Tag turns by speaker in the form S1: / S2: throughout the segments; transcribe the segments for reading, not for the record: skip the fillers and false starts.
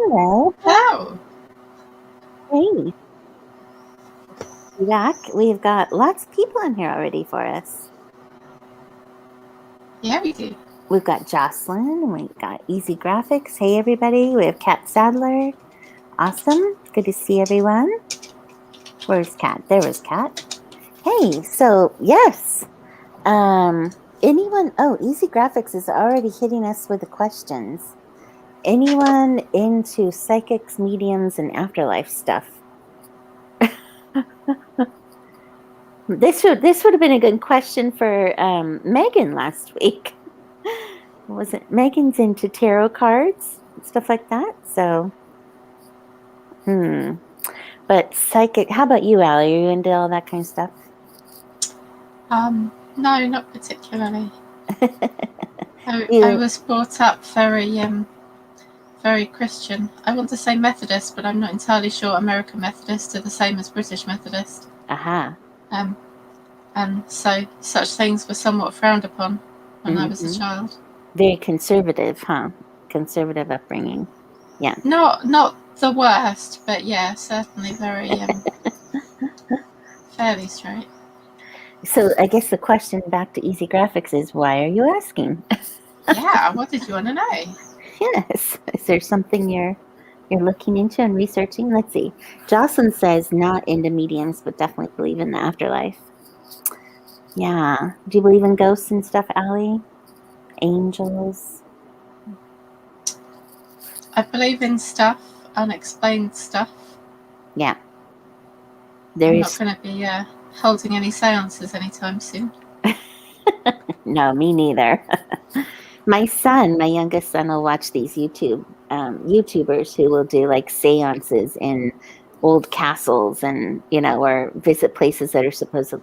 S1: Hello.
S2: Hello.
S1: Hey. Back. We've got lots of people in here already for us.
S2: Yeah, we do.
S1: We've got Jocelyn. We've got Easy Graphics. Hey, everybody. We have Kat Sadler. Awesome. Good to see everyone. Where's Kat? There was Kat. Hey, so yes. Anyone? Oh, Easy Graphics is already hitting us with the questions. Anyone into psychics, mediums, and afterlife stuff? This would have been a good question for Megan last week. Was it Megan's into tarot cards and stuff like that? So, But psychic. How about you, Allie? Are you into all that kind of stuff?
S2: No, not particularly. I was brought up very Christian. I want to say Methodist, but I'm not entirely sure American Methodist are the same as British Methodist.
S1: Aha.
S2: And so such things were somewhat frowned upon when I was a child.
S1: Very conservative, huh? Conservative upbringing. Yeah.
S2: Not the worst, but yeah, certainly very fairly straight.
S1: So I guess the question back to Easy Graphics is, why are you asking?
S2: Yeah, what did you want to know?
S1: Yes. Is there something you're looking into and researching? Let's see. Jocelyn says not into mediums, but definitely believe in the afterlife. Yeah. Do you believe in ghosts and stuff, Allie? Angels?
S2: I believe in stuff, unexplained stuff.
S1: Yeah.
S2: I'm not going to be holding any seances anytime soon.
S1: No, me neither. My youngest son, will watch these YouTubers who will do like seances in old castles and, or visit places that are supposed to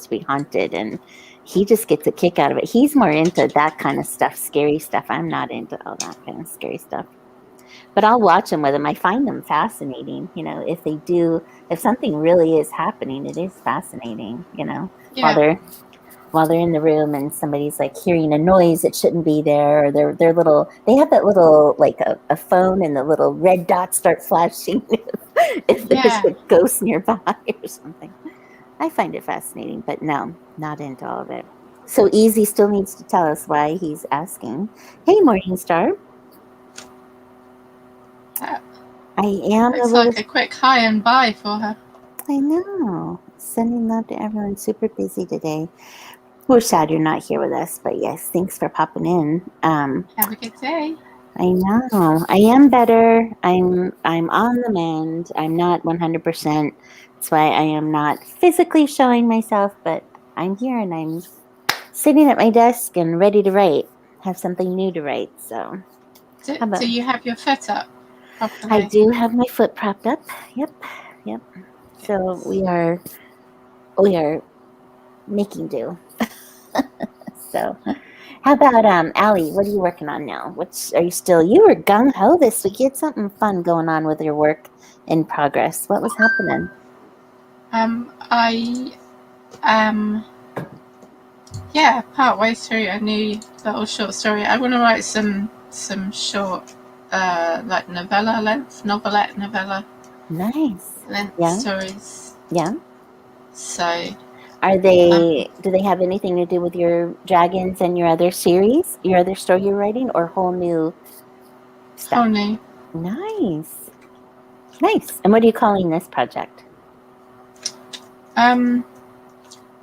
S1: be haunted. And he just gets a kick out of it. He's more into that kind of stuff, scary stuff. I'm not into all that kind of scary stuff. But I'll watch them with him. I find them fascinating. If something really is happening, it is fascinating,
S2: Yeah.
S1: while they're in the room and somebody's like hearing a noise that shouldn't be there, or they have that little like a phone and the little red dots start flashing if there's a ghost nearby or something. I find it fascinating, but no, not into all of it. So Easy still needs to tell us why he's asking. Hey, Morningstar.
S2: Looks like a quick high and bye for her.
S1: I know. Sending love to everyone. Super busy today. We're sad you're not here with us, but yes, thanks for popping in.
S2: Have a good day.
S1: I know. I am better. I'm on the mend. I'm not 100%. That's why I am not physically showing myself, but I'm here and I'm sitting at my desk and ready to write. Have something new to write. So,
S2: do you have your foot up properly?
S1: I do have my foot propped up. Yep. So we are making do. So, how about Allie? What are you working on now? You were gung ho this week? You had something fun going on with your work in progress. What was happening?
S2: Partway through a new little short story. I want to write some short, like novelette.
S1: Nice.
S2: Length stories.
S1: Yeah.
S2: So.
S1: Do they have anything to do with your dragons and your other series, your other story you're writing, or whole new stuff?
S2: Whole new.
S1: Nice. And what are you calling this project?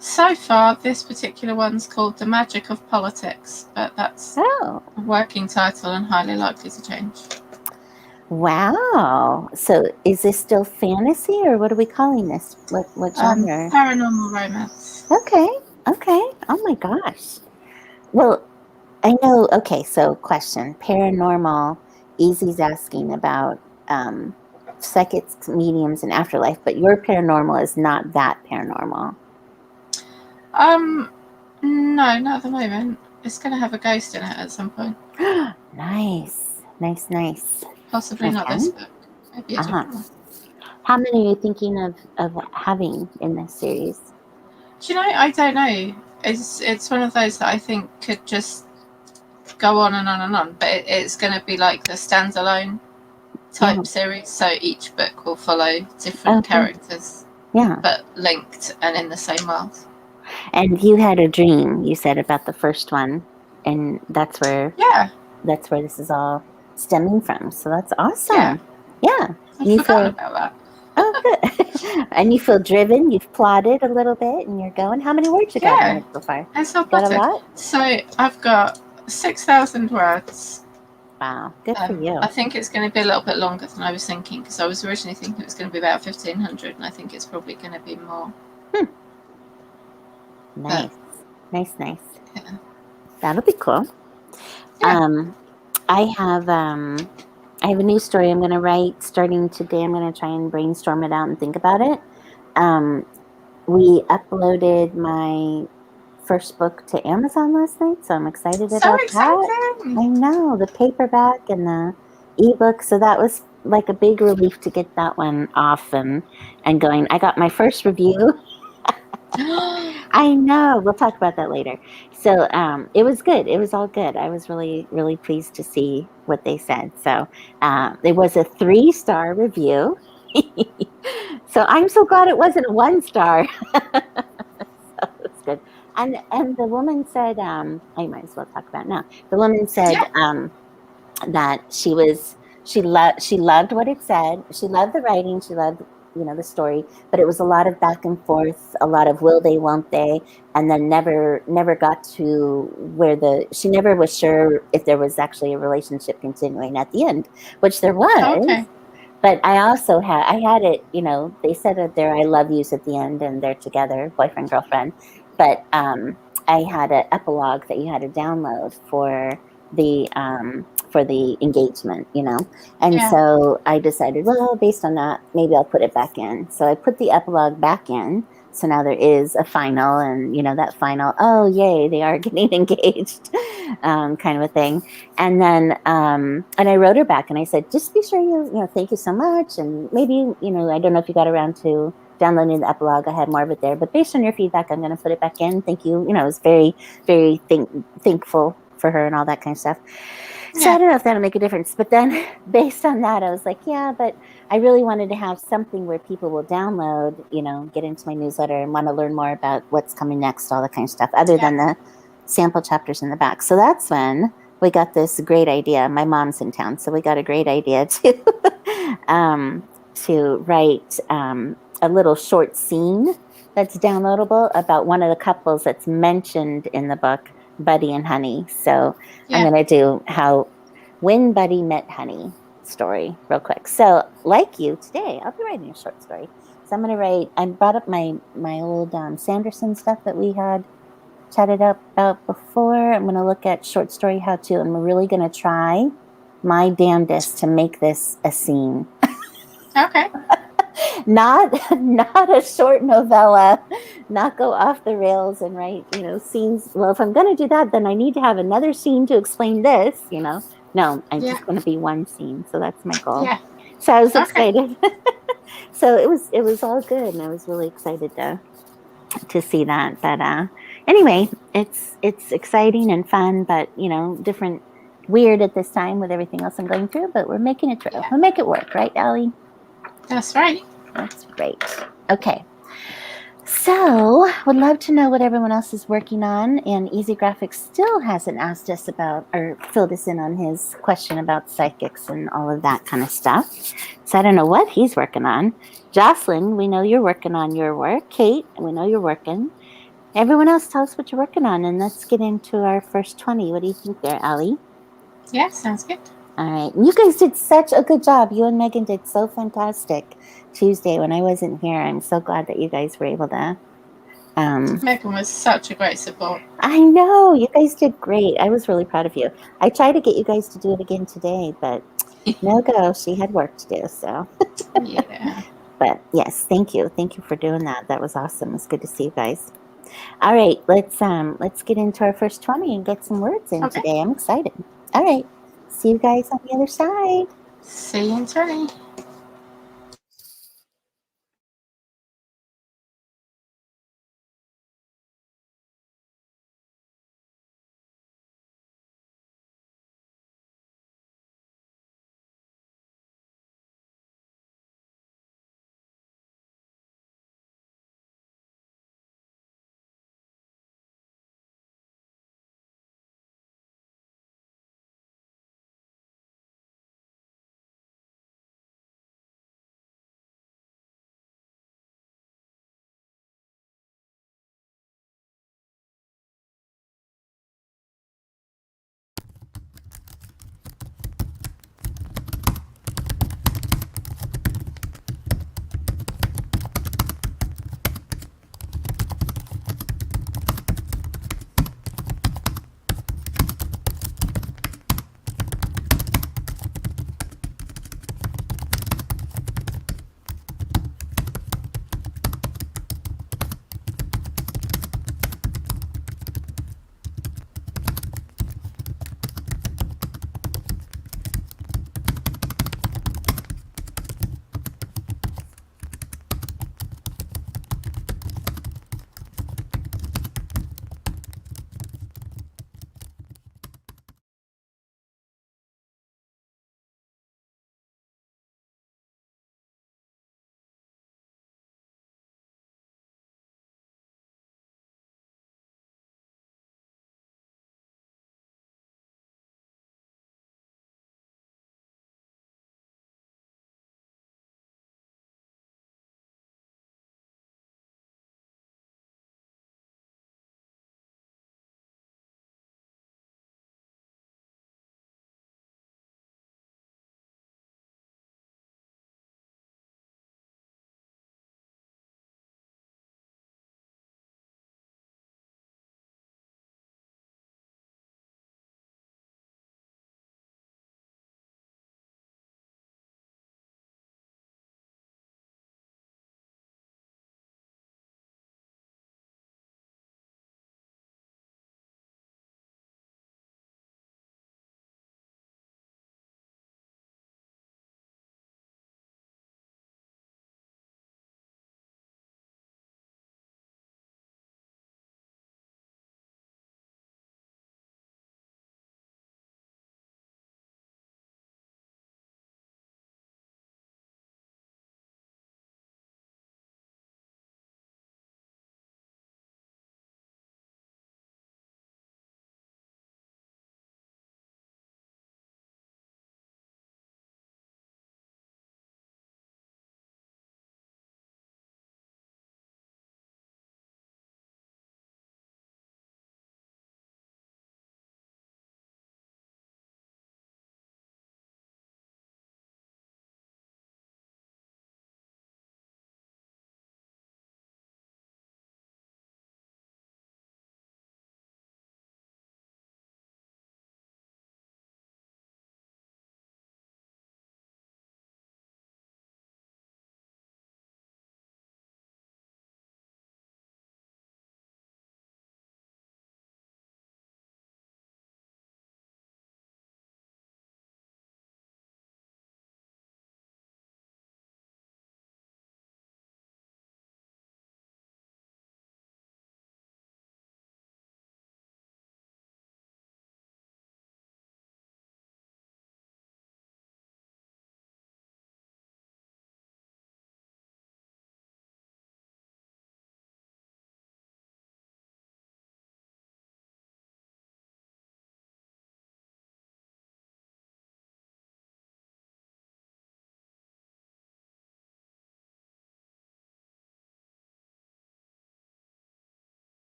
S2: So far, this particular one's called The Magic of Politics, but that's a working title and highly likely to change.
S1: Wow. So is this still fantasy, or what are we calling this? What genre?
S2: Paranormal romance.
S1: Okay. Oh my gosh. Well, I know. Okay, so question. Paranormal. Easy's asking about psychics, mediums, and afterlife, but your paranormal is not that paranormal.
S2: No, not at the moment. It's going to have a ghost in it at some point.
S1: Nice.
S2: Possibly not this book. Maybe a different one.
S1: How many are you thinking of having in this series?
S2: Do you know? I don't know. It's one of those that I think could just go on and on and on, but it's going to be like the standalone type series, so each book will follow different characters, but linked and in the same world.
S1: And you had a dream, you said, about the first one, and that's where this is all stemming from. So that's awesome. Yeah.
S2: I forgot about that.
S1: Oh, good. And you feel driven. You've plotted a little bit, and you're going. How many words you got in it so far?
S2: Got a lot. So I've got 6,000 words.
S1: Wow, good for you.
S2: I think it's going to be a little bit longer than I was thinking, because I was originally thinking it was going to be about 1,500, and I think it's probably going to be more.
S1: Nice, nice.
S2: Yeah.
S1: That'll be cool. Yeah. I have a new story I'm going to write starting today. I'm going to try and brainstorm it out and think about it. We uploaded my first book to Amazon last night, so I'm excited about that. I know, the paperback and the ebook. So that was like a big relief to get that one off and going. I got my first review. I know. We'll talk about that later. So it was good. It was all good. I was really, really pleased to see what they said. So it was a 3-star review. So I'm so glad it wasn't a 1-star. So it's good. And the woman said, I might as well talk about it now. The woman said that she loved what it said. She loved the writing. She loved, the story, but it was a lot of back and forth, a lot of will they, won't they, and then never got to where she never was sure if there was actually a relationship continuing at the end, which there was. Okay. But I also had it, they said that their I love yous at the end and they're together, boyfriend, girlfriend. But I had an epilogue that you had to download for the engagement, And so I decided, well, based on that, maybe I'll put it back in. So I put the epilogue back in. So now there is a final, and that final, oh yay, they are getting engaged, kind of a thing. And then and I wrote her back and I said, just be sure you thank you so much, and maybe I don't know if you got around to downloading the epilogue. I had more of it there, but based on your feedback, I'm going to put it back in. Thank you. I was very, very thankful for her and all that kind of stuff. So I don't know if that'll make a difference. But then based on that, I was like, yeah, but I really wanted to have something where people will download, get into my newsletter and want to learn more about what's coming next, all that kind of stuff, other than the sample chapters in the back. So that's when we got this great idea. My mom's in town, so we got a great idea to write a little short scene that's downloadable about one of the couples that's mentioned in the book, Buddy and Honey. So I'm going to do when Buddy met Honey story real quick. So like you today, I'll be writing a short story. So I'm going to write, I brought up my old Sanderson stuff that we had chatted up about before. I'm going to look at short story how to, and we're really going to try my damnedest to make this a scene.
S2: Okay.
S1: Not a short novella, not go off the rails and write, scenes. Well, if I'm going to do that, then I need to have another scene to explain this, No, I'm just going to be one scene. So that's my goal. Yeah. So I was excited. So it was all good. And I was really excited to see that. But anyway, it's exciting and fun, but, different, weird at this time with everything else I'm going through, but we're making it through. Yeah. We'll make it work. Right, Allie?
S2: That's right.
S1: That's great. Okay. So, would love to know what everyone else is working on. And Easy Graphics still hasn't asked us about or filled us in on his question about psychics and all of that kind of stuff. So, I don't know what he's working on. Jocelyn, we know you're working on your work. Kate, we know you're working. Everyone else, tell us what you're working on. And let's get into our first 20. What do you think there, Allie?
S2: Yeah, sounds good.
S1: All right. You guys did such a good job. You and Megan did so fantastic Tuesday when I wasn't here. I'm so glad that you guys were able to.
S2: Megan was such a great support.
S1: I know. You guys did great. I was really proud of you. I tried to get you guys to do it again today, but no go. She had work to do, so.
S2: Yeah.
S1: But yes, thank you. Thank you for doing that. That was awesome. It's good to see you guys. All right. Let's get into our first 20 and get some words in today. I'm excited. All right. See you guys on the other side.
S2: See you in 20.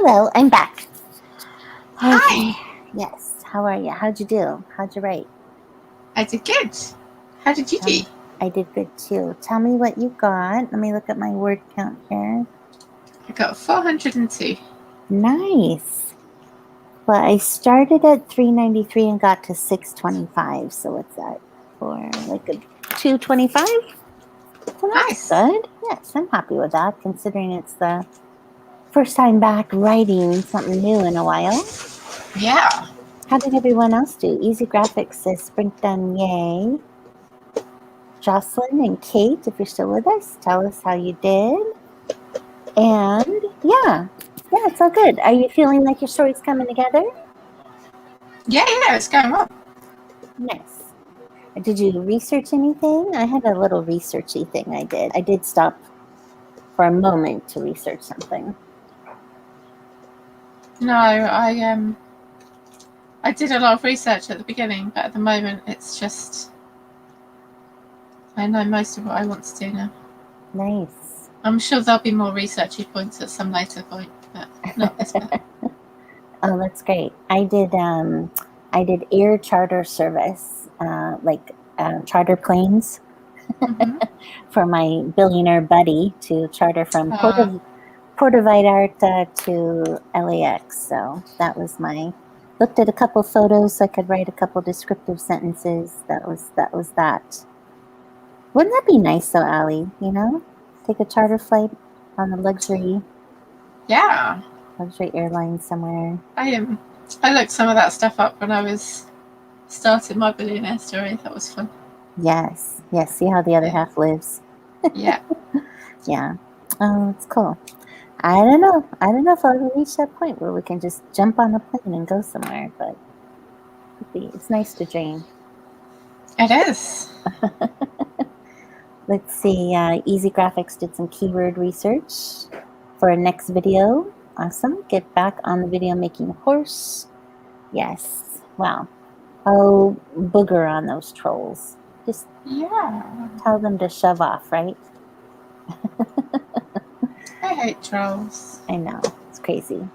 S1: Hello, I'm back. Okay.
S2: Hi.
S1: Yes. How are you? How'd you do? How'd you write?
S2: I did good. How did you do?
S1: I did good too. Tell me what you got. Let me look at my word count here.
S2: I got 402.
S1: Nice. Well, I started at 393 and got to 625. So what's that for? Like a 225? Well, that's
S2: Nice.
S1: good. Yes, I'm happy with that, considering it's the first time back writing something new in a while.
S2: Yeah.
S1: How did everyone else do? Easy Graphics says sprint done, yay. Jocelyn and Kate, if you're still with us, tell us how you did. And yeah, it's all good. Are you feeling like your story's coming together?
S2: Yeah, it's going well.
S1: Nice. Did you research anything? I had a little researchy thing I did. I did stop for a moment to research something.
S2: No, I did a lot of research at the beginning, but at the moment it's just I know most of what I want to do now.
S1: Nice.
S2: I'm sure there'll be more researchy points at some later point, but not this one.
S1: Oh, that's great. I did air charter service, charter planes for my billionaire buddy to charter from Puerto Vallarta to LAX. So that was looked at a couple photos so I could write a couple descriptive sentences. That was that. Wouldn't that be nice though, Allie? You know, take a charter flight on a luxury airline somewhere.
S2: I looked some of that stuff up when I was starting my billionaire story. That was fun.
S1: Yes. See how the other half lives.
S2: Yeah.
S1: Yeah. Oh, it's cool. I don't know if I'll ever reach that point where we can just jump on a plane and go somewhere, but it's nice to dream.
S2: It is.
S1: Let's see. Easy Graphics did some keyword research for a next video. Awesome. Get back on the video making horse. Yes. Wow. Oh, booger on those trolls. Just tell them to shove off, right?
S2: I hate trolls.
S1: I know. It's crazy.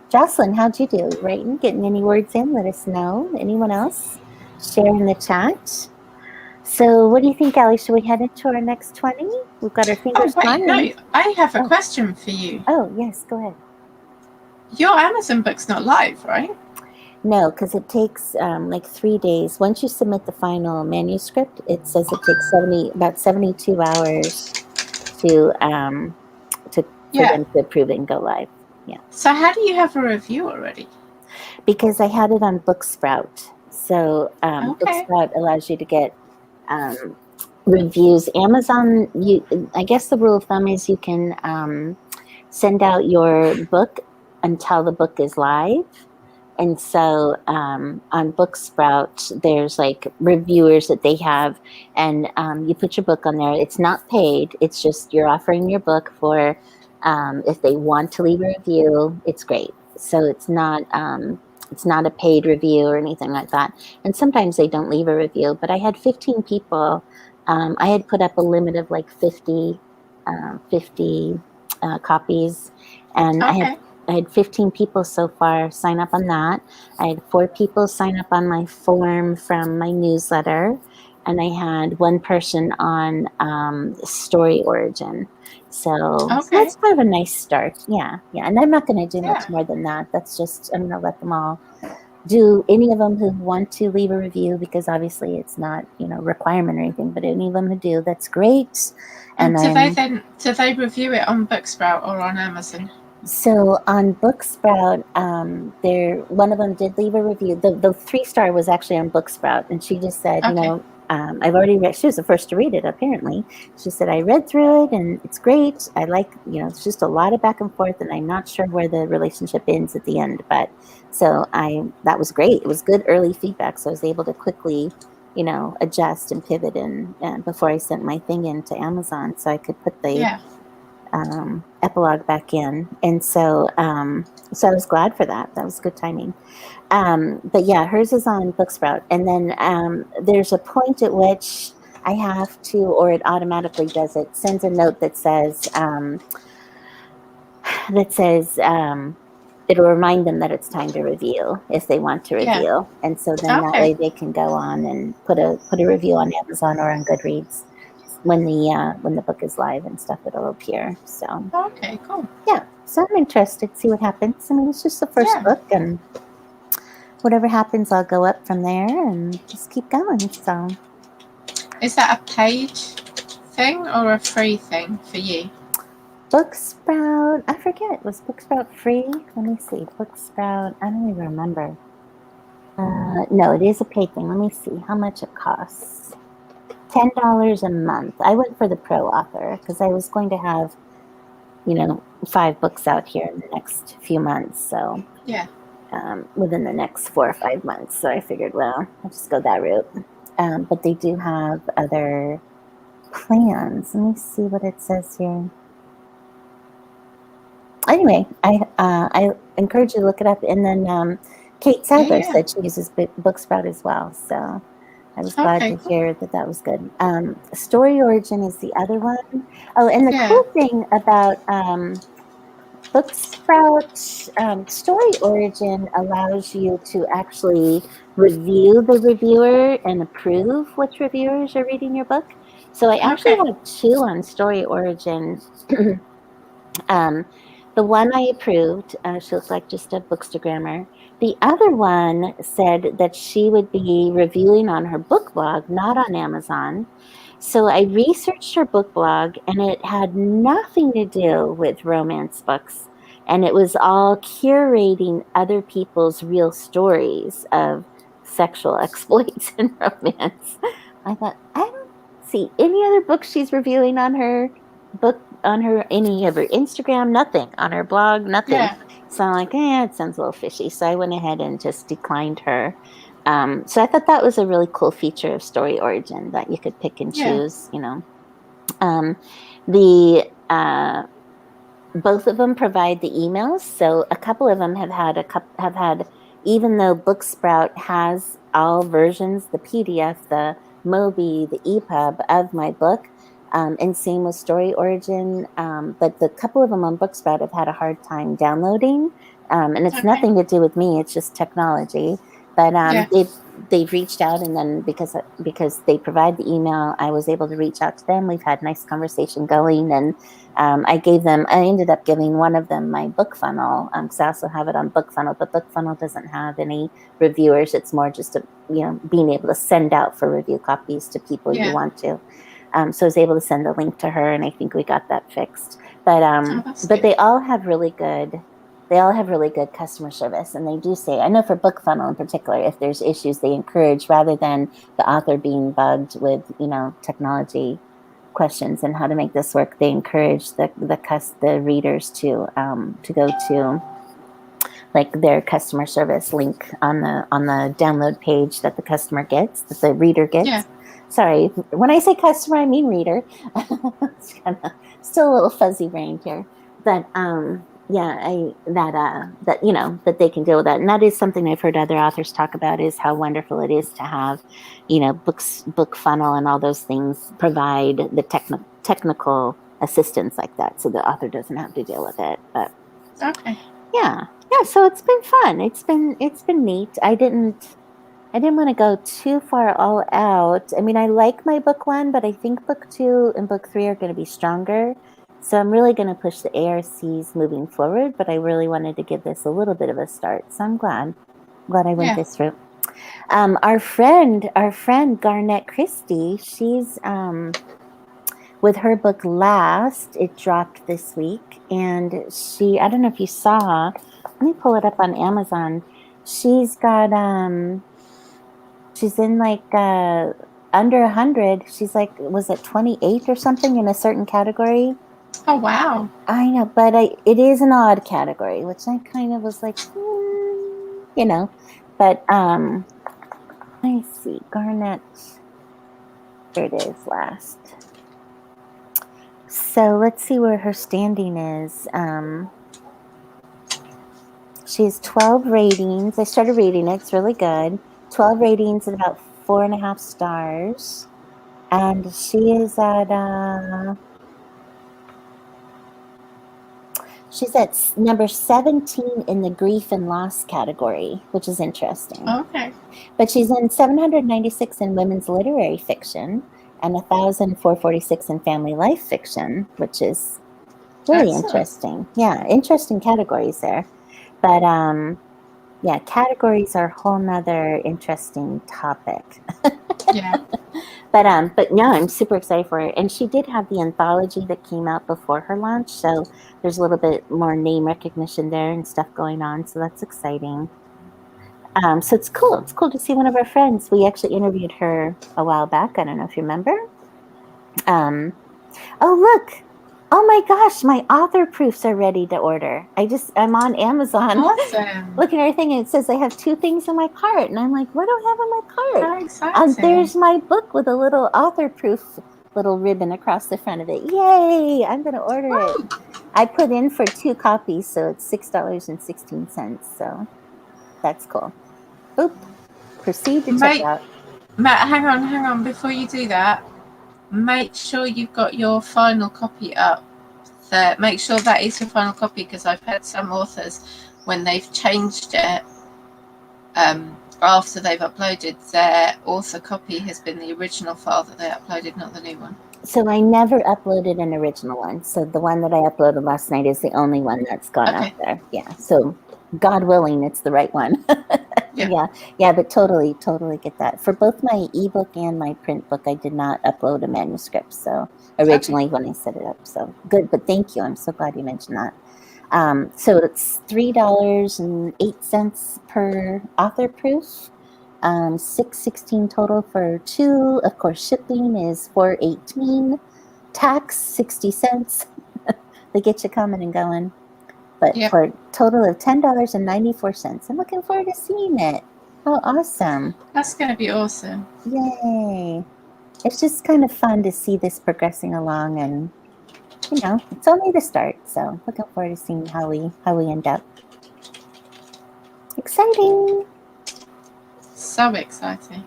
S1: Jocelyn, how'd you do? Writing? Getting any words in? Let us know. Anyone else? Share in the chat. So what do you think, Allie? Should we head into our next 20? We've got our fingers crossed.
S2: No, I have a question for you.
S1: Oh, yes, go ahead.
S2: Your Amazon book's not live, right?
S1: No, because it takes like 3 days. Once you submit the final manuscript, it says it takes about 72 hours for them to approve it and go live. Yeah.
S2: So how do you have a review already?
S1: Because I had it on Booksprout. So Booksprout allows you to get reviews. Amazon, I guess the rule of thumb is you can send out your book until the book is live. And so on Booksprout, there's like reviewers that they have, and you put your book on there. It's not paid. It's just you're offering your book for if they want to leave a review, it's great. So it's not a paid review or anything like that. And sometimes they don't leave a review, but I had 15 people. I had put up a limit of like 50 copies, and I had 15 people so far sign up on that. I had 4 people sign up on my form from my newsletter, and I had 1 person on Story Origin. So that's kind of a nice start. Yeah. And I'm not going to do much more than that. That's just, I'm going to let them all do, any of them who want to leave a review, because obviously it's not, requirement or anything, but any of them who do, that's great.
S2: And do they review it on Booksprout or on Amazon?
S1: So on Booksprout, one of them did leave a review. The 3-star was actually on Booksprout, and she just said, I've already read. She was the first to read it, apparently. She said, I read through it, and it's great. I like, it's just a lot of back and forth, and I'm not sure where the relationship ends at the end. But so that was great. It was good early feedback, so I was able to quickly, adjust and pivot and before I sent my thing into Amazon, so I could put the epilogue back in. And so I was glad for that. That was good timing. But yeah, hers is on Booksprout. And then there's a point at which I have to, or it automatically does it, sends a note that says it'll remind them that it's time to review if they want to
S2: Yeah.
S1: review, and so then that way they can go on and put a review on Amazon or on Goodreads when the book is live and stuff. It'll appear. So
S2: Okay, cool.
S1: yeah, so I'm interested to see what happens. I mean, it's just the first book, and whatever happens, I'll go up from there and just keep going. So,
S2: is that a paid thing or a free thing for you?
S1: Booksprout, I forget. Was Booksprout free? Let me see. Booksprout, I don't even remember. No, it is a paid thing. Let me see how much it costs. $10 a month. I went for the pro author because I was going to have, 5 books out here in the next few months. So
S2: yeah,
S1: within the next 4 or 5 months. So I figured, well, I'll just go that route. But they do have other plans. Let me see what it says here. Anyway, I encourage you to look it up. And then Kate Sadler said she uses Booksprout as well. So I was glad to hear that was good. Story Origin is the other one. Oh, and the cool thing about Booksprout, Story Origin allows you to actually review the reviewer and approve which reviewers are reading your book. So I actually have 2 on Story Origin. The one I approved, she looks like just a bookstagrammer. The other one said that she would be reviewing on her book blog, not on Amazon. So I researched her book blog, and it had nothing to do with romance books. And it was all curating other people's real stories of sexual exploits and romance. I thought, I don't see any other books she's reviewing on her book, on her any of her Instagram, nothing on her blog, nothing. So I'm like, it sounds a little fishy. So I went ahead and just declined her. So I thought that was a really cool feature of Story Origin, that you could pick and choose. Both of them provide the emails. So a couple of them have had, even though Booksprout has all versions, the PDF, the Mobi, the EPUB of my book. And same with Story Origin, but the couple of them on Booksprout have had a hard time downloading, and it's nothing to do with me. It's just technology. But they've reached out, and then because they provide the email, I was able to reach out to them. We've had nice conversation going, and I ended up giving one of them my book funnel, because I also have it on book funnel, but book funnel doesn't have any reviewers. It's more just being able to send out for review copies to people you want to. So I was able to send a link to her, and I think we got that fixed. But they all have really good customer service, and they do say, I know for book funnel in particular, if there's issues, they encourage, rather than the author being bugged with technology questions and how to make this work, they encourage the readers to go to like their customer service link on the download page that the customer gets, that the reader gets. Sorry, when I say customer, I mean reader. It's kind of still a little fuzzy brained here, but that they can deal with that. And that is something I've heard other authors talk about, is how wonderful it is to have, book funnel and all those things provide the technical assistance like that, so the author doesn't have to deal with it. But so it's been fun. It's been neat. I didn't want to go too far all out. I mean, I like my book 1, but I think book 2 and book 3 are going to be stronger. So I'm really going to push the ARCs moving forward, but I really wanted to give this a little bit of a start. So I'm glad I went this route. Our friend Garnett Christie, she's with her book Last. It dropped this week, and I don't know if you saw. Let me pull it up on Amazon. She's got she's in like under 100. She's like, was it 28 or something in a certain category?
S2: Oh, wow.
S1: I know, but it is an odd category, which I kind of was like, but let me see, Garnett, there it is, Last. So let's see where her standing is. She has 12 ratings. I started reading it. It's really good. 12 ratings at about 4.5 stars. And she is at She's at number 17 in the grief and loss category, which is interesting.
S2: Okay.
S1: But she's in 796 in women's literary fiction and 1,446 in family life fiction, which is really interesting. Yeah, interesting categories there. But yeah, categories are a whole nother interesting topic.
S2: Yeah.
S1: But yeah, I'm super excited for her. And she did have the anthology that came out before her launch, so there's a little bit more name recognition there and stuff going on, so that's exciting. So it's cool. It's cool to see one of our friends. We actually interviewed her a while back. I don't know if you remember. Oh, look. Oh my gosh, my author proofs are ready to order. I'm on Amazon.
S2: Awesome.
S1: Looking at everything, and it says I have 2 things in my cart. And I'm like, what do I have in my cart?
S2: How exciting.
S1: There's my book with a little author proof little ribbon across the front of it. Yay! I'm going to order it. I put in for 2 copies, so it's $6.16. So that's cool. Oop. Proceed to checkout.
S2: Matt, hang on. Before you do that, make sure you've got your final copy up there. Make sure that is your final copy, because I've had some authors, when they've changed it after they've uploaded, their author copy has been the original file that they uploaded, not the new one.
S1: So I never uploaded an original one. So the one that I uploaded last night is the only one that's gone out there. Yeah. So God willing, it's the right one. Yeah, but totally get that. For both my ebook and my print book, I did not upload a manuscript. So originally when I set it up. So good, but thank you. I'm so glad you mentioned that. So it's $3.08 per author proof. $6.16 total for 2. Of course, shipping is $4.18. Tax 60 cents. They get you coming and going. But for a total of $10.94. I'm looking forward to seeing it. Oh, awesome.
S2: That's going to be awesome.
S1: Yay. It's just kind of fun to see this progressing along, and it's only the start. So looking forward to seeing how we end up. Exciting.
S2: So exciting.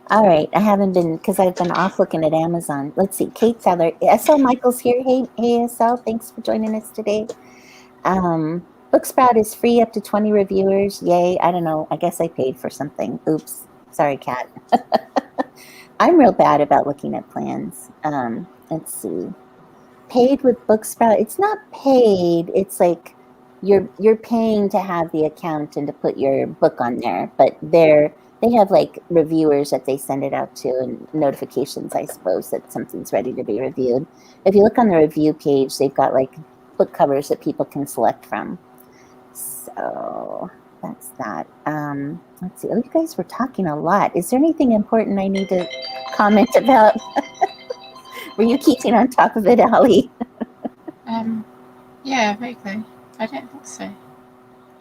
S1: All right. I haven't been, because I've been off looking at Amazon. Let's see. Kate Sadler. SL Michael's here. Hey, SL. Thanks for joining us today. Booksprout is free up to 20 reviewers. Yay. I don't know. I guess I paid for something. Oops. Sorry, Kat. I'm real bad about looking at plans. Let's see. Paid with Booksprout. It's not paid. It's like you're paying to have the account and to put your book on there, but they have like reviewers that they send it out to, and notifications, I suppose, that something's ready to be reviewed. If you look on the review page, they've got like book covers that people can select from. So that's that. Let's see. Oh, you guys were talking a lot. Is there anything important I need to comment about? Were you keeping on top of it, Allie?
S2: Yeah, vaguely. I don't think so.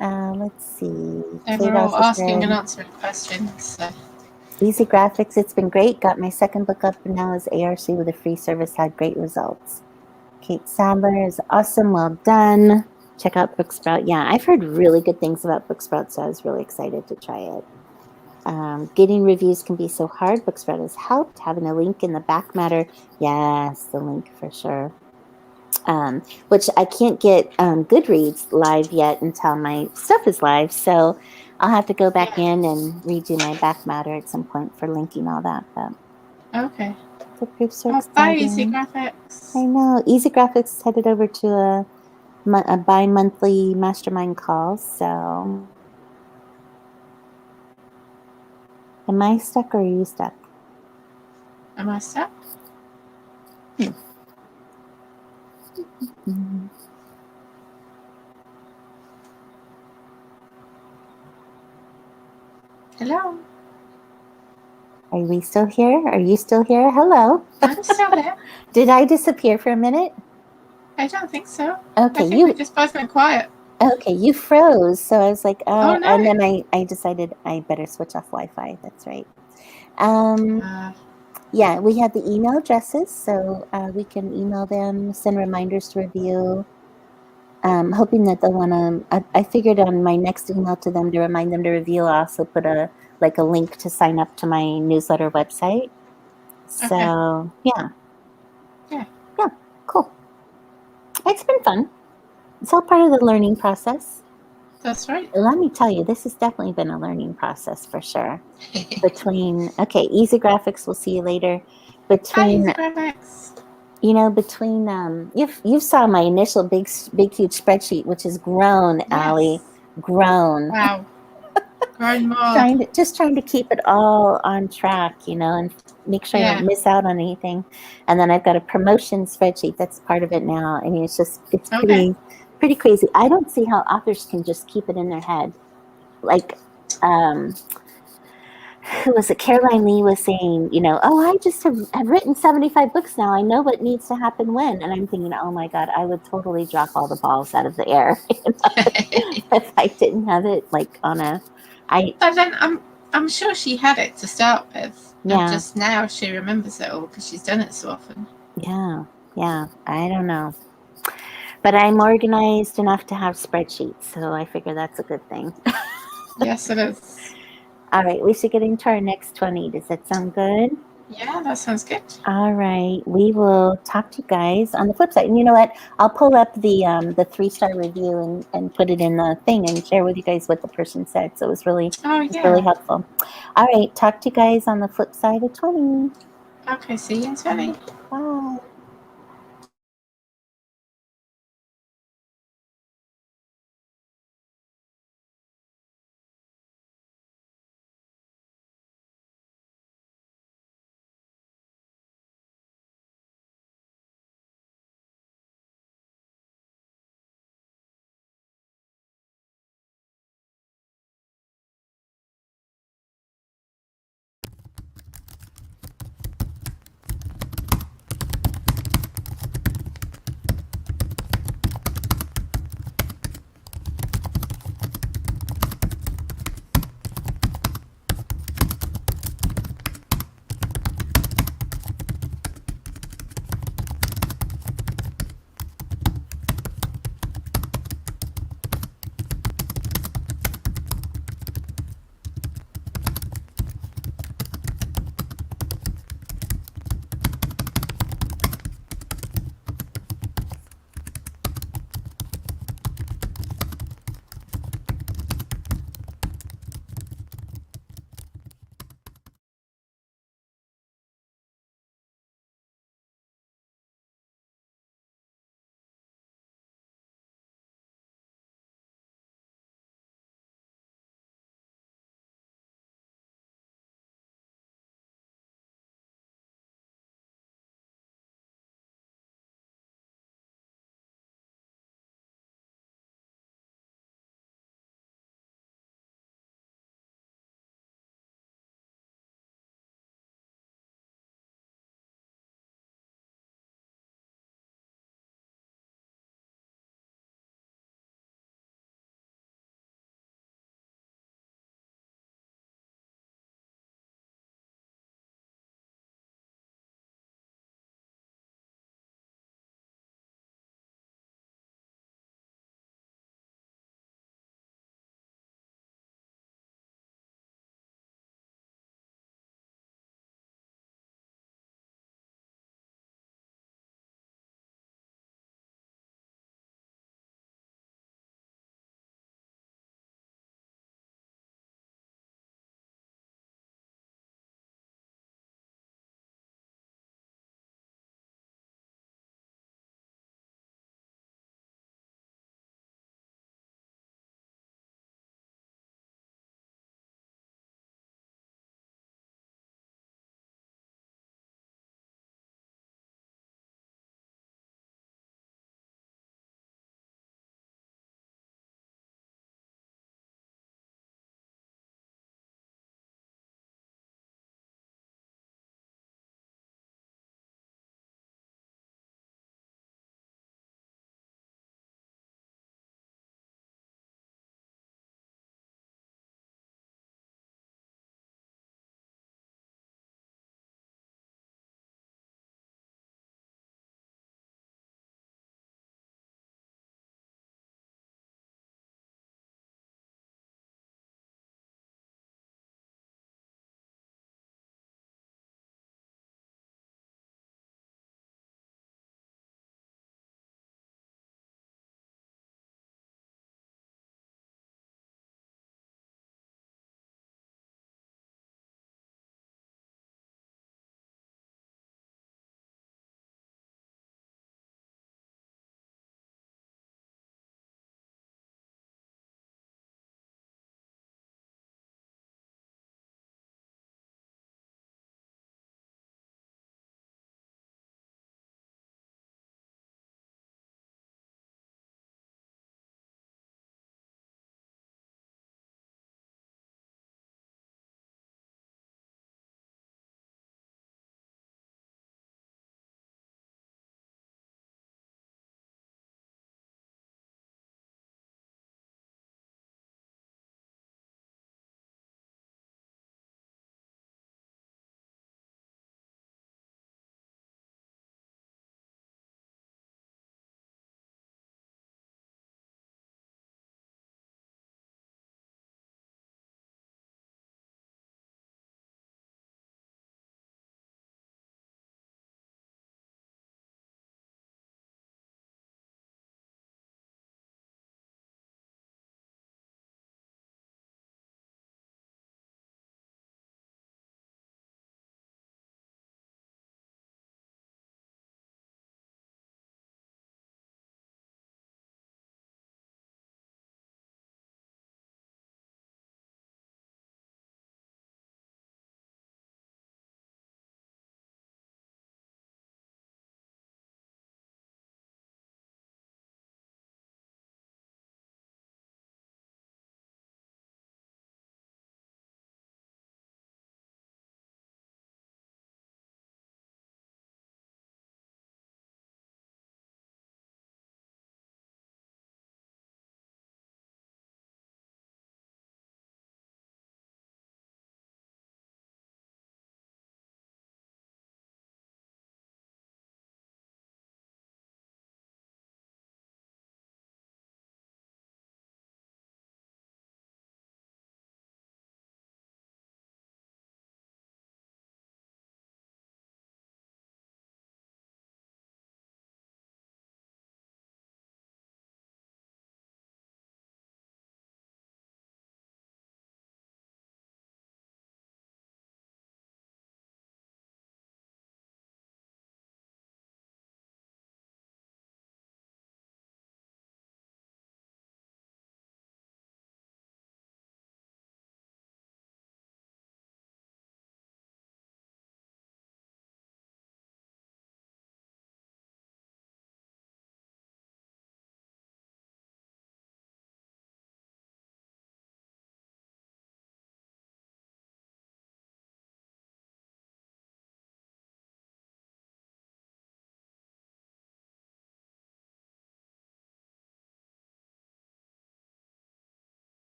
S1: Let's see.
S2: They were all asking and answering questions. So.
S1: Easy Graphics, it's been great. Got my second book up and now is ARC with a free service. Had great results. Kate Sadler is awesome. Well done. Check out Booksprout. Yeah, I've heard really good things about Booksprout, so I was really excited to try it. Getting reviews can be so hard. Booksprout has helped. Having a link in the back matter. Yes, the link for sure. Which I can't get Goodreads live yet until my stuff is live. So I'll have to go back in and redo my back matter at some point for linking all that. But
S2: okay.
S1: The proofs are
S2: bye, Easy Graphics.
S1: I know. Easy Graphics is headed over to a bi-monthly mastermind call. So am I stuck or are you stuck?
S2: Am I stuck? Hello.
S1: Are we still here? Are you still here? Hello.
S2: I'm still there.
S1: Did I disappear for a minute?
S2: I don't think so.
S1: Okay,
S2: I think we just both went quiet.
S1: Okay, you froze. So I was like,
S2: oh no.
S1: And then I decided I better switch off Wi-Fi. That's right. Yeah, we have the email addresses, so we can email them, send reminders to review. Hoping that they'll want to. I figured on my next email to them to remind them to review, I'll also put a link to sign up to my newsletter website. So yeah, cool. It's been fun. It's all part of the learning process.
S2: That's right.
S1: Let me tell you, this has definitely been a learning process for sure. Okay, easy graphics, we'll see you later.
S2: Bye,
S1: Between
S2: easy graphics.
S1: You saw my initial big huge spreadsheet, which has grown,
S2: Yes.
S1: Allie, grown.
S2: Wow. Grown more.
S1: trying to keep it all on track, and make sure I don't miss out on anything. And then I've got a promotion spreadsheet that's part of it now. I mean, it's pretty crazy. I don't see how authors can just keep it in their head. Like, who was it? Caroline Lee was saying, oh, I just have written 75 books now. I know what needs to happen when. And I'm thinking, oh my God, I would totally drop all the balls out of the air if I didn't have it like on a.
S2: But then I'm sure she had it to start with.
S1: Yeah.
S2: And just now she remembers it all because she's done it so often.
S1: Yeah. I don't know. But I'm organized enough to have spreadsheets, so I figure that's a good thing.
S2: Yes, it is.
S1: All right, we should get into our next 20. Does that sound good?
S2: Yeah, that sounds good.
S1: All right, we will talk to you guys on the flip side. And you know what? I'll pull up the 3-star review and put it in the thing and share with you guys what the person said. So it was really, really helpful. All right, talk to you guys on the flip side of 20.
S2: Okay, see you in 20.
S1: Bye.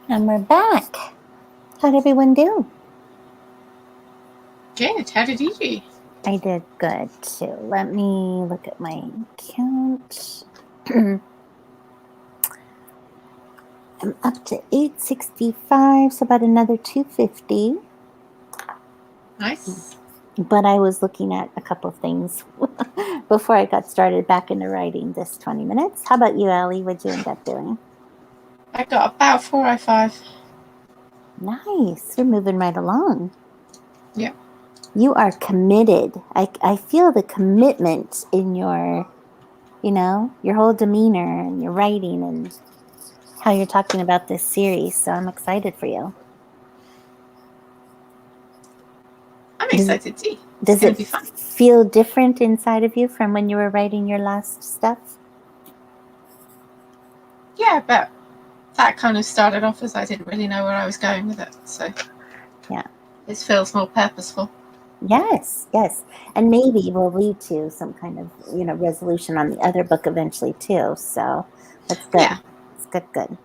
S1: And we're back. How'd everyone do?
S2: Good. How did you do?
S1: I did good too. Let me look at my count. I'm up to 865, so about another 250.
S2: Nice.
S1: But I was looking at a couple of things before I got started back into writing this 20 minutes. How about you, Ellie? What'd you end up doing?
S2: I got about 405.
S1: Nice. You're moving right along.
S2: Yeah.
S1: You are committed. I feel the commitment in your, your whole demeanor and your writing and how you're talking about this series. So I'm excited for you.
S2: I'm excited too.
S1: Does
S2: going
S1: it
S2: to be fun.
S1: feel different inside of you from when you were writing your last stuff?
S2: Yeah, but that kind of started off as I didn't really know where I was going with it. So
S1: yeah,
S2: it feels more purposeful.
S1: Yes. And maybe we'll lead to some kind of, resolution on the other book eventually too. So that's good.
S2: Yeah.
S1: It's good.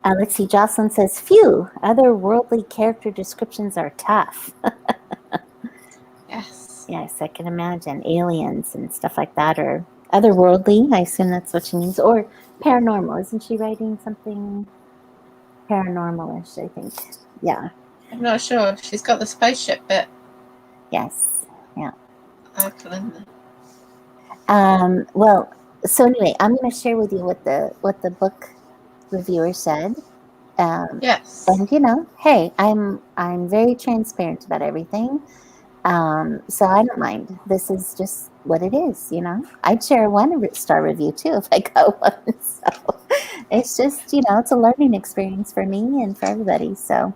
S1: Let's see. Jocelyn says, phew, otherworldly character descriptions are tough.
S2: Yes.
S1: Yes, I can imagine. Aliens and stuff like that, or otherworldly. I assume that's what she means. Or paranormal. Isn't she writing something paranormal-ish, I think? Yeah.
S2: I'm not sure. She's got the spaceship bit.
S1: Yes. Yeah. Well, so anyway, I'm going to share with you what the book reviewer said.
S2: Yes.
S1: And hey, I'm very transparent about everything. So I don't mind. This is just what it is, I'd share a 1-star review too if I got one. So it's just, it's a learning experience for me and for everybody. So,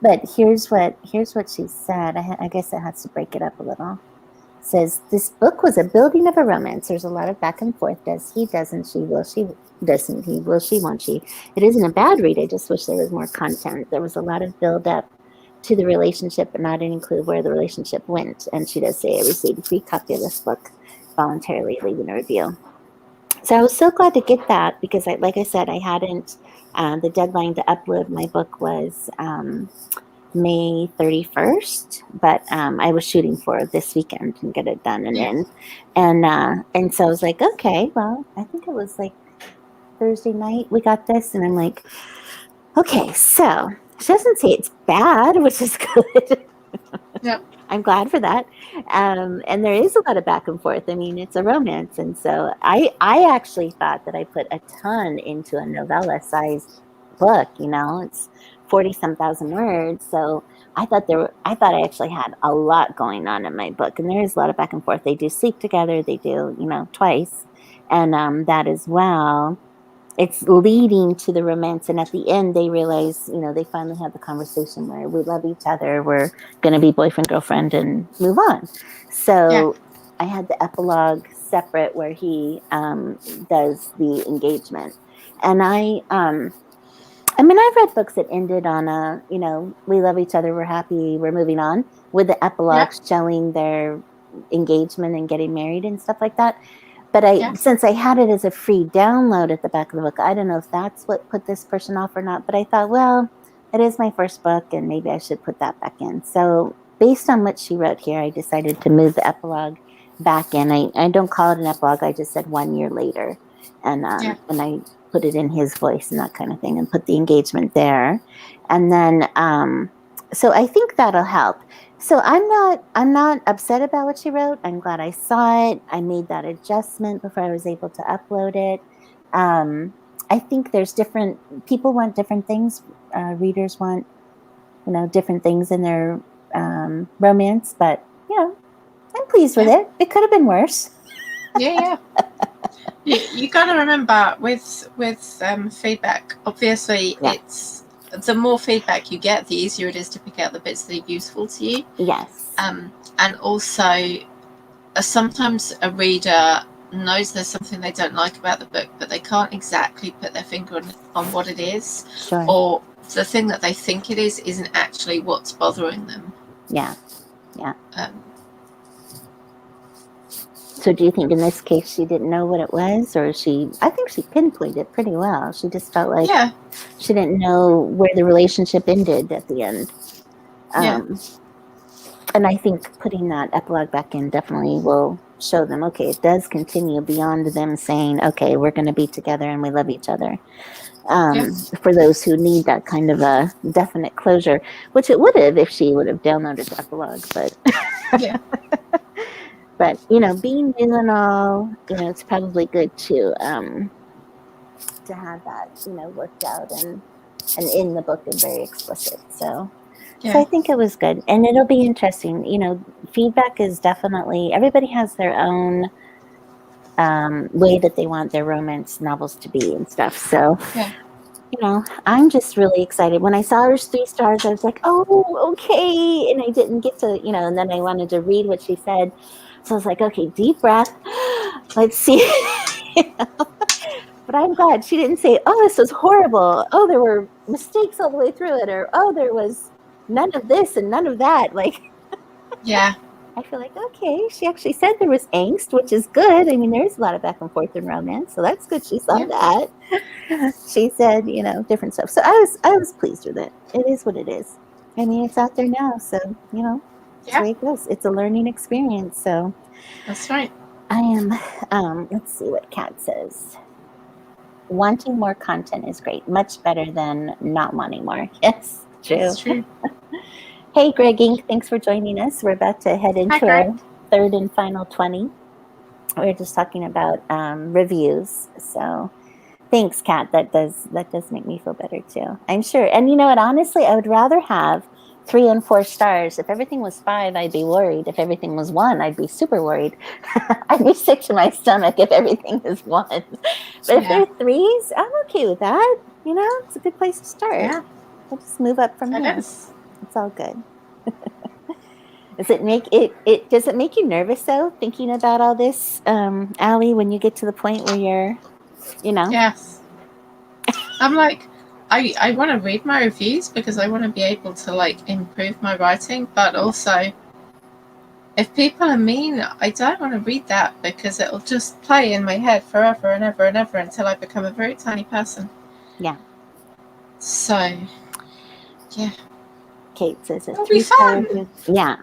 S1: but here's what she said. I guess it has to break it up a little. Says this book was a building of a romance. There's a lot of back and forth. Does he? Doesn't she? Will she? Doesn't he? Will she? Won't she? It isn't a bad read. I just wish there was more content. There was a lot of build up to the relationship, but not include where the relationship went. And she does say, I received a free copy of this book, voluntarily leaving a review. So I was so glad to get that because, like I said, I hadn't. The deadline to upload my book was May 31st, but I was shooting for this weekend and get it done and in. And so I was like, okay, well, I think it was like Thursday night we got this, and I'm like, okay, so she doesn't say it's bad, which is good.
S2: Yep.
S1: I'm glad for that. And there is a lot of back and forth. I mean, it's a romance. And so I actually thought that I put a ton into a novella sized book, it's 40-some thousand words. So I thought I actually had a lot going on in my book, and there is a lot of back and forth. They do sleep together. They do, twice. And that as well. It's leading to the romance, and at the end they realize, they finally have the conversation where we love each other, we're going to be boyfriend girlfriend and move on. So I had the epilogue separate where he does the engagement, and I've read books that ended on a, we love each other, we're happy, we're moving on, with the epilogue showing their engagement and getting married and stuff like that. But since I had it as a free download at the back of the book, I don't know if that's what put this person off or not. But I thought, well, it is my first book, and maybe I should put that back in. So based on what she wrote here, I decided to move the epilogue back in. I don't call it an epilogue. I just said 1 year later. And I put it in his voice and that kind of thing, and put the engagement there. And then, so I think that'll help. So I'm not upset about what she wrote. I'm glad I saw it. I made that adjustment before I was able to upload it. I think there's people want different things. Readers want, different things in their romance, but I'm pleased with it. It could have been worse.
S2: Yeah. You got to remember with feedback, obviously it's the more feedback you get, the easier it is to pick out the bits that are useful to you.
S1: Yes.
S2: And also sometimes a reader knows there's something they don't like about the book, but they can't exactly put their finger on what it is.
S1: Sure.
S2: Or the thing that they think it is isn't actually what's bothering them.
S1: Yeah. So do you think in this case she didn't know what it was, or I think she pinpointed it pretty well. She just felt like she didn't know where the relationship ended at the end. And I think putting that epilogue back in definitely will show them, okay, it does continue beyond them saying, okay, we're going to be together and we love each other. For those who need that kind of a definite closure, which it would have if she would have downloaded the epilogue, but but being new and all, it's probably good to have that worked out and in the book and very explicit. So I think it was good, and it'll be interesting. Feedback is definitely, everybody has their own way that they want their romance novels to be and stuff. So I'm just really excited. When I saw her 3 stars, I was like, oh, okay. And I didn't get to, and then I wanted to read what she said. So I was like, okay, deep breath. Let's see. But I'm glad she didn't say, oh, this was horrible. Oh, there were mistakes all the way through it. Or, oh, there was none of this and none of that. Like, I feel like, okay, she actually said there was angst, which is good. I mean, there's a lot of back and forth in romance, so that's good. She saw that. She said, different stuff. So I was pleased with it. It is what it is. I mean, it's out there now, so that's the way it goes. It's a learning experience. So
S2: that's right.
S1: I am. Let's see what Kat says. Wanting more content is great. Much better than not wanting more. Yes, true.
S2: That's true.
S1: Hey, Greg Inc., thanks for joining us. We're about to head into our third and final 20. We're just talking about reviews. So thanks, Kat. That does make me feel better too. I'm sure. And you know what? Honestly, I would rather have 3 and 4 stars. If everything was 5, I'd be worried. If everything was 1, I'd be super worried. I'd be sick to my stomach if everything is 1. But if they're 3s, I'm okay with that. It's a good place to start.
S2: Yeah.
S1: We'll just move up from here. It's all good. Does it make you nervous though, thinking about all this, Allie, when you get to the point where you're,
S2: Yes. I'm like, I want to read my reviews because I want to be able to improve my writing, but also if people are mean, I don't want to read that because it'll just play in my head forever and ever and ever until I become a very tiny person.
S1: Yeah.
S2: So, yeah.
S1: Kate says
S2: it'll be fun.
S1: Yeah.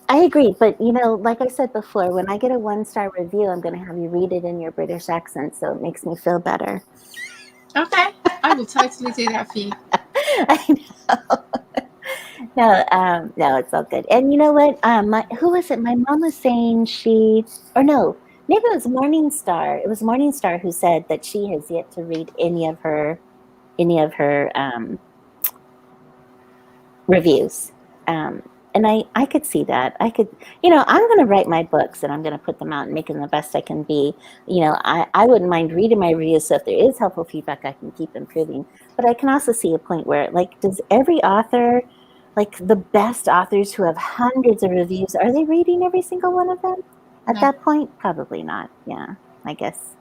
S1: I agree, but like I said before, when I get a 1-star review, I'm going to have you read it in your British accent, so it makes me feel better.
S2: Okay, I will totally do that for you.
S1: I know. No, it's all good. And you know what? Who was it? My mom was saying maybe it was Morningstar. It was Morningstar who said that she has yet to read any of her reviews. And I could see that. I'm going to write my books and I'm going to put them out and make them the best I can be. I wouldn't mind reading my reviews. So if there is helpful feedback, I can keep improving. But I can also see a point where, does every author, the best authors who have hundreds of reviews, are they reading every single one of them? At that point, probably not. Yeah, I guess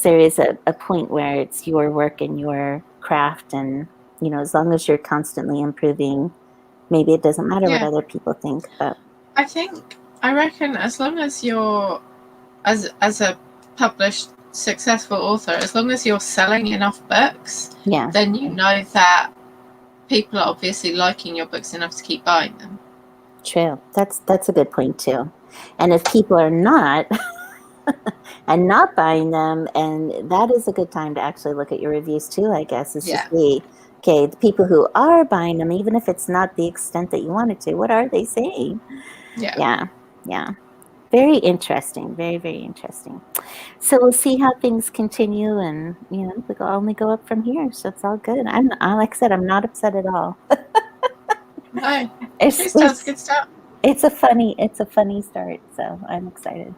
S1: there is a point where it's your work and your craft, and as long as you're constantly improving, maybe it doesn't matter what other people think. But
S2: I reckon as long as you're as a published successful author, as long as you're selling enough books, then you know that people are obviously liking your books enough to keep buying them.
S1: True. That's a good point too. And if people are not and not buying them, and that is a good time to actually look at your reviews too, I guess, is to see, okay, the people who are buying them, even if it's not the extent that you want it to, what are they saying? Yeah. Very interesting. Very, very interesting. So we'll see how things continue, and we'll only go up from here. So it's all good. Like I said, I'm not upset at all.
S2: No, it's good stuff.
S1: It's a funny start. So I'm excited.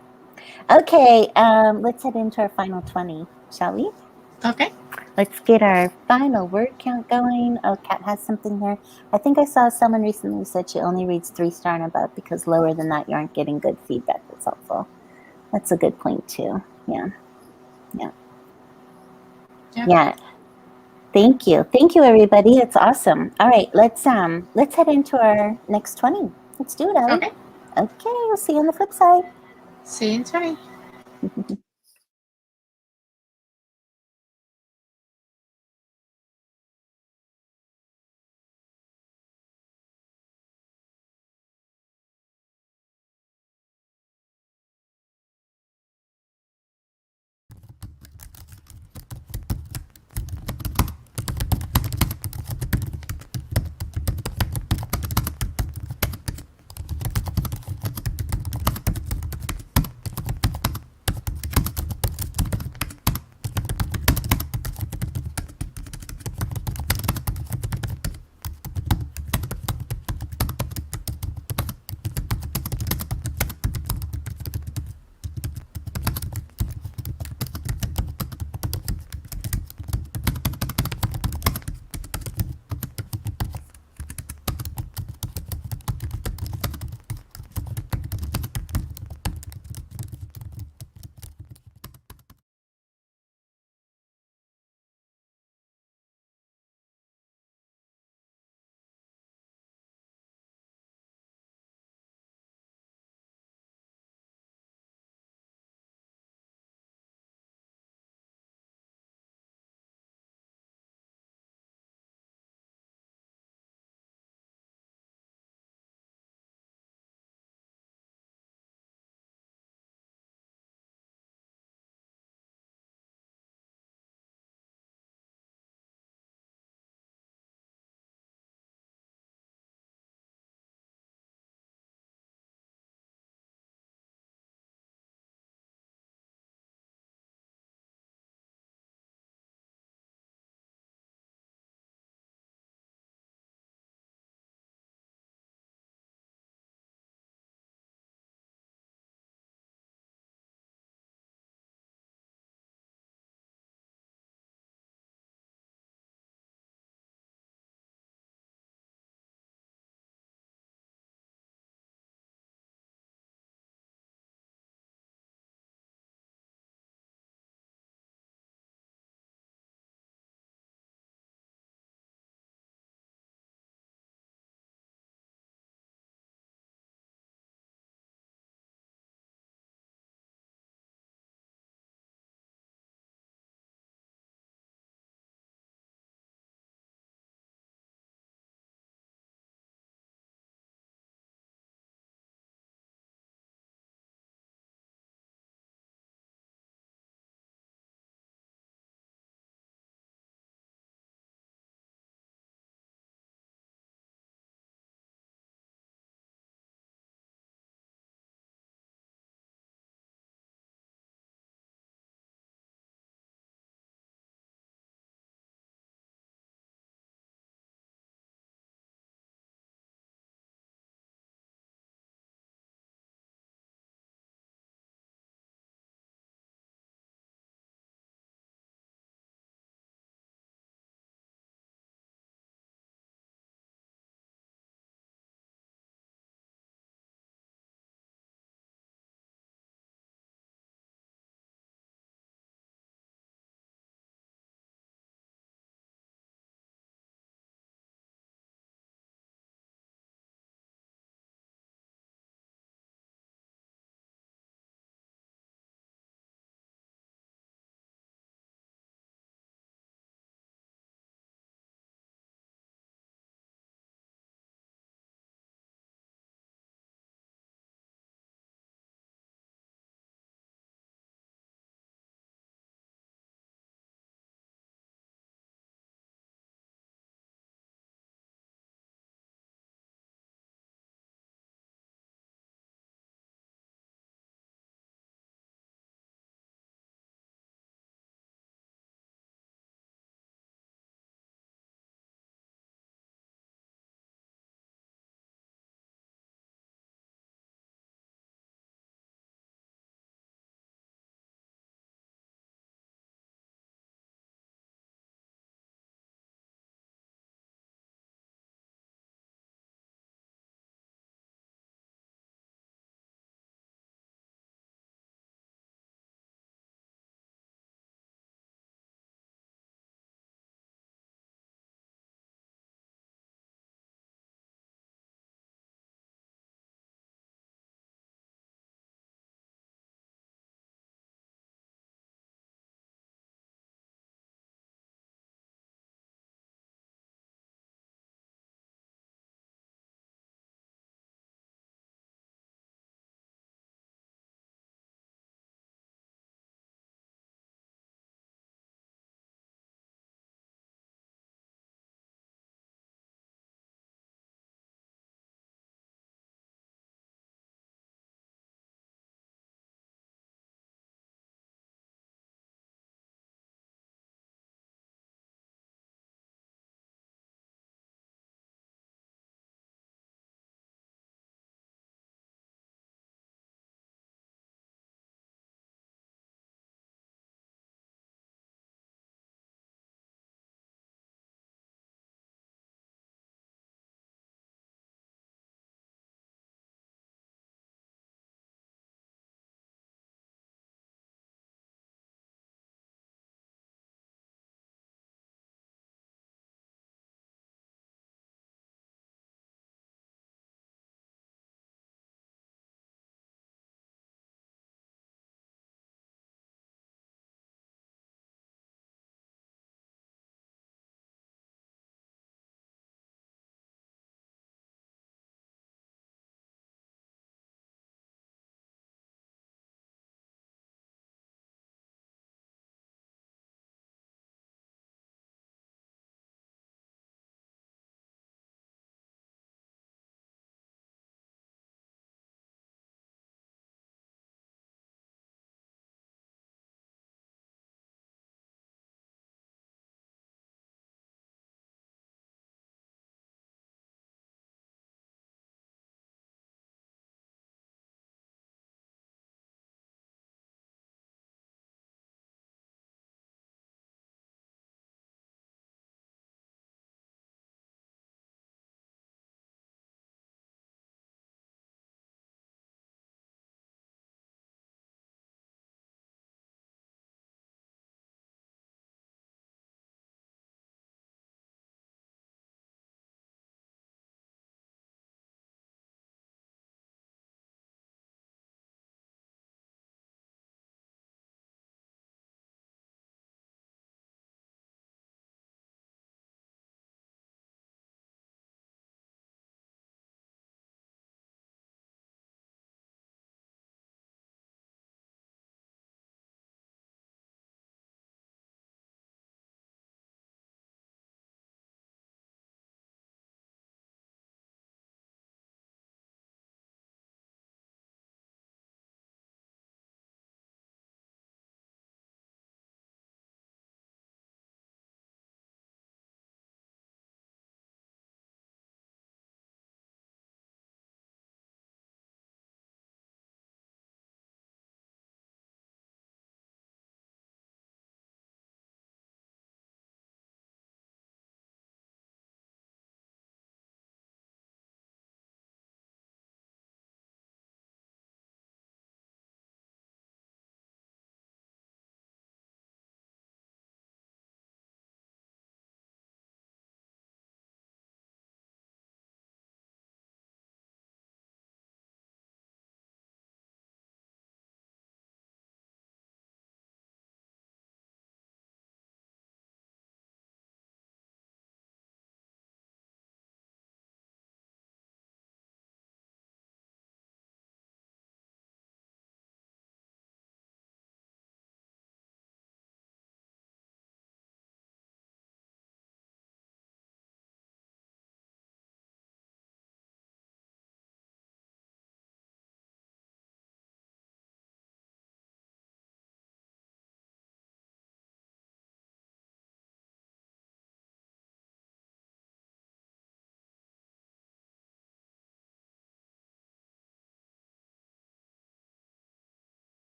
S1: Okay, let's head into our final 20, shall we?
S2: Okay.
S1: Let's get our final word count going. Oh, Kat has something there. I think I saw someone recently said she only reads 3-star and above because lower than that you aren't getting good feedback that's helpful. That's a good point too. Yeah. Thank you everybody. It's awesome. All right, let's head into our next 20. Let's do it, Ellie.
S2: Okay.
S1: Okay, we'll see you on the flip side.
S2: See you in 20.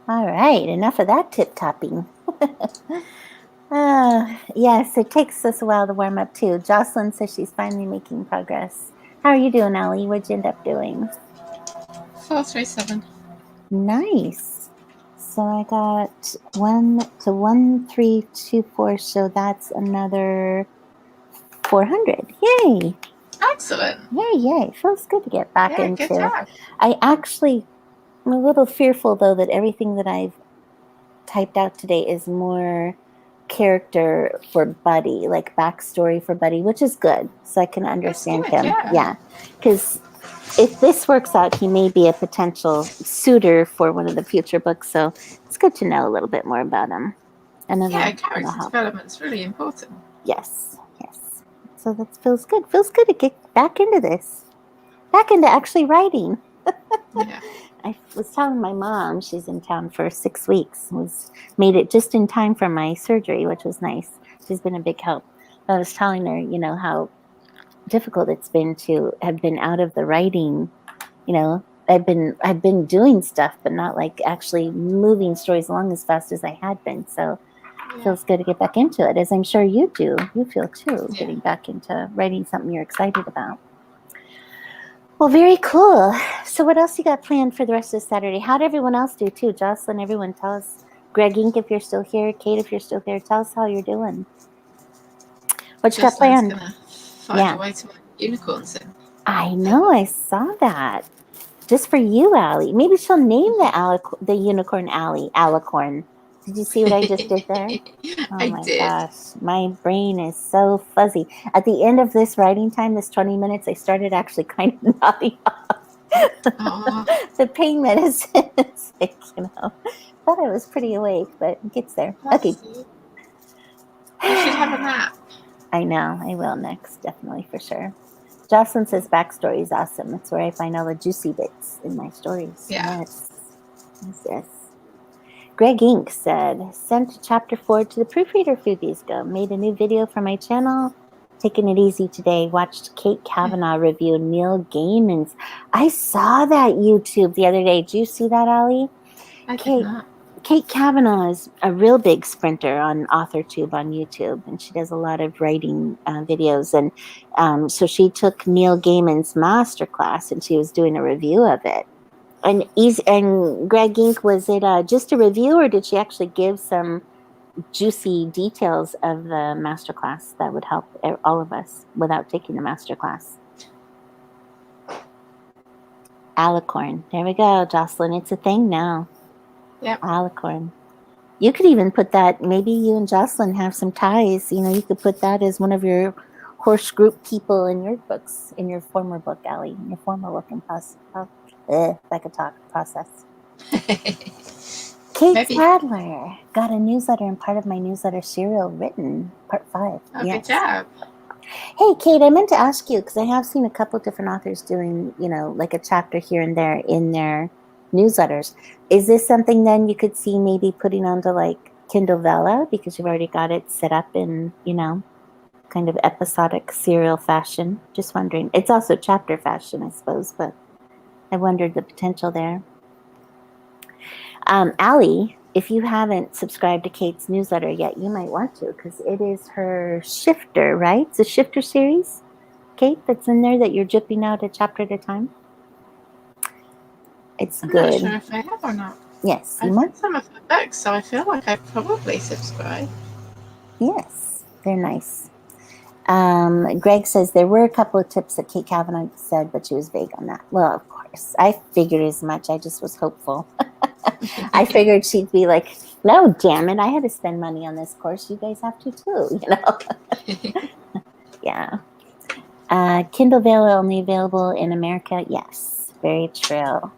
S1: All right, enough of that tip-topping. Yes, it takes us a while to warm up too. Jocelyn says she's finally making progress. How are you doing, Allie? What'd you end up doing?
S2: 437.
S1: Nice. So I got 1 to 1324, so that's another 400. Yay!
S2: Excellent.
S1: Yay! Feels good to get back
S2: Yeah, good
S1: into.
S2: job.
S1: I'm a little fearful though that everything that I've typed out today is more character for Buddy, like backstory for Buddy, which is good, so I can understand
S2: That's good,
S1: him.
S2: yeah.
S1: Because if this works out, he may be a potential suitor for one of the future books. So it's good to know a little bit more about him. And
S2: yeah, character development's really important.
S1: Yes. So that feels good. Feels good to get back into this, back into actually writing.
S2: Yeah.
S1: I was telling my mom, she's in town for 6 weeks, made it just in time for my surgery, which was nice. She's been a big help. I was telling her, how difficult it's been to have been out of the writing. I've been doing stuff, but not like actually moving stories along as fast as I had been. So it feels good to get back into it, as I'm sure you do. You feel too, getting back into writing something you're excited about. Well, very cool. So what else you got planned for the rest of Saturday? How'd everyone else do too? Jocelyn, everyone tell us. Greg Ink, if you're still here. Kate, if you're still here, tell us how you're doing. What you got planned?
S2: Gonna find a way to make unicorns in.
S1: I know, I saw that. Just for you, Allie. Maybe she'll name the unicorn Allie, Alicorn. Did you see what I just did there? Oh my gosh. My brain is so fuzzy. At the end of this writing time, this 20 minutes, I started actually kind of nodding off. The pain medicine. Thought I was pretty awake, but it gets there. Okay.
S2: You should have a nap.
S1: I know. I will next. Definitely, for sure. Jocelyn says backstory is awesome. It's where I find all the juicy bits in my stories.
S2: Yeah.
S1: Yes. Greg Ink said, sent chapter 4 to the proofreader a few days ago. Made a new video for my channel. Taking it easy today. Watched Kate Kavanaugh review Neil Gaiman's. I saw that YouTube the other day. Did you see that, Allie?
S2: I did not.
S1: Kate Kavanaugh is a real big sprinter on Authortube on YouTube, and she does a lot of writing videos. And so she took Neil Gaiman's masterclass, and she was doing a review of it. And Greg Ink, was it just a review, or did she actually give some juicy details of the masterclass that would help all of us without taking the masterclass? Alicorn. There we go, Jocelyn. It's a thing now.
S2: Yep.
S1: Alicorn. You could even put that, maybe you and Jocelyn have some ties. You could put that as one of your horse group people in your books, in your former book, Allie, in your former work in process. Kate Sadler got a newsletter and part of my newsletter serial written, part 5.
S2: Oh, yes. Good job.
S1: Hey, Kate, I meant to ask you, because I have seen a couple different authors doing, like a chapter here and there in their newsletters. Is this something then you could see maybe putting onto like Kindle Vella, because you've already got it set up in, kind of episodic serial fashion? Just wondering. It's also chapter fashion, I suppose, but I wondered the potential there. Allie, if you haven't subscribed to Kate's newsletter yet, you might want to, because it is her Shifter, right? It's a Shifter series, Kate, that's in there that you're dripping out a chapter at a time. It's
S2: I'm
S1: good.
S2: Not sure if I have or not.
S1: Yes,
S2: I've read some of the books, so I feel like I probably subscribe.
S1: Yes, they're nice. Greg says there were a couple of tips that Kate Kavanaugh said, but she was vague on that. Well, of course, I figured as much. I just was hopeful. I figured she'd be like, no, damn it, I had to spend money on this course. You guys have to too, Yeah. Kindle Vella only available in America. Yes, very true.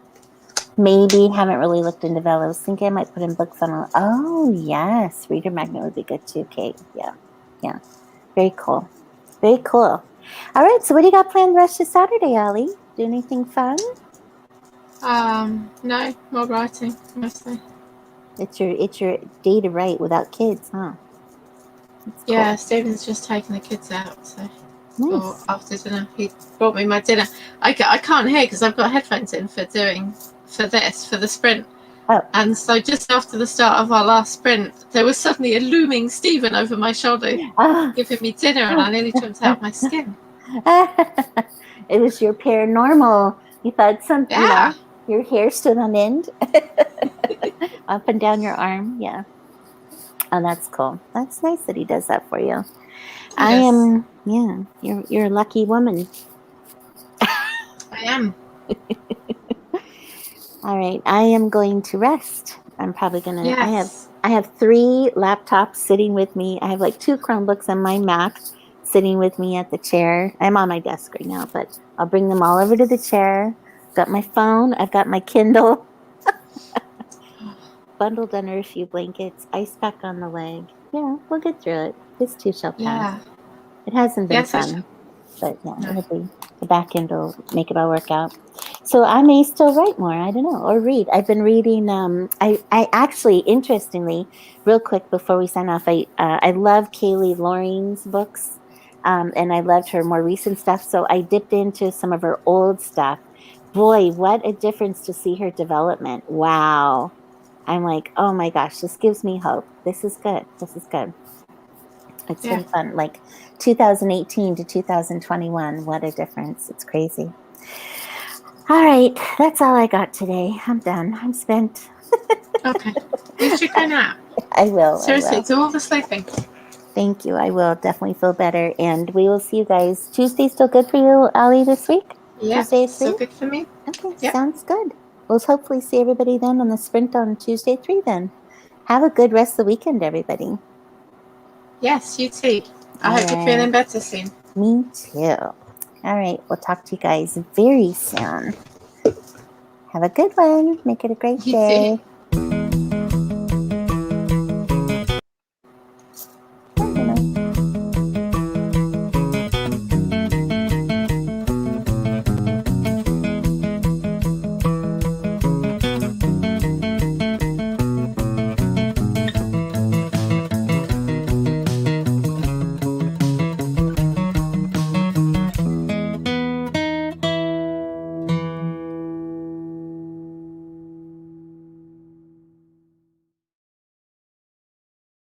S1: Maybe haven't really looked into Vella. I was thinking I might put in Book Funnel. Oh, yes. Reader Magnet would be good too, Kate. Yeah. Very cool. All right, so what do you got planned the rest of Saturday, Allie? Do anything fun?
S2: No, more writing, mostly.
S1: It's your day to write without kids, huh?
S2: Yeah, Stephen's just taking the kids out, so.
S1: Nice.
S2: Or after dinner, he brought me my dinner. I can't hear because I've got headphones in for the sprint.
S1: Oh.
S2: And so just after the start of our last sprint, there was suddenly a looming Stephen over my shoulder giving me dinner, and I nearly jumped out of my skin.
S1: It was your paranormal. You thought something,
S2: Yeah.
S1: your hair stood on end up and down your arm. Yeah. Oh, that's cool. That's nice that he does that for you. You're a lucky woman.
S2: I am.
S1: All right, I am going to rest. I'm probably gonna.
S2: Yes.
S1: I have 3 laptops sitting with me. I have like 2 Chromebooks and my Mac sitting with me at the chair. I'm on my desk right now, but I'll bring them all over to the chair. Got my phone. I've got my Kindle. Bundled under a few blankets. Ice pack on the leg. Yeah, we'll get through it. This too shall pass.
S2: Yeah.
S1: It hasn't been fun, but yeah, it'll be. The back end will make it all work out. So I may still write more. I don't know, or read. I've been reading. I actually, interestingly, real quick before we sign off, I love Kaylee Loring's books, and I loved her more recent stuff. So I dipped into some of her old stuff. Boy, what a difference to see her development! Wow, I'm like, oh my gosh, this gives me hope. This is good. This is good. It's been fun. Like 2018 to 2021. What a difference. It's crazy. All right. That's all I got today. I'm done. I'm spent.
S2: Okay. You should go nap.
S1: I will.
S2: Seriously, do all the sleeping.
S1: Thank you. I will definitely feel better. And we will see you guys. Tuesday still good for you, Ali, this week?
S2: Yeah.
S1: Tuesday at 3?
S2: Still good for me.
S1: Okay. Yep. Sounds good. We'll hopefully see everybody then on the sprint on Tuesday 3 then. Have a good rest of the weekend, everybody.
S2: Yes, you too. I hope you're feeling better soon.
S1: Me too. All right. We'll talk to you guys very soon. Have a good one. Make it a great day.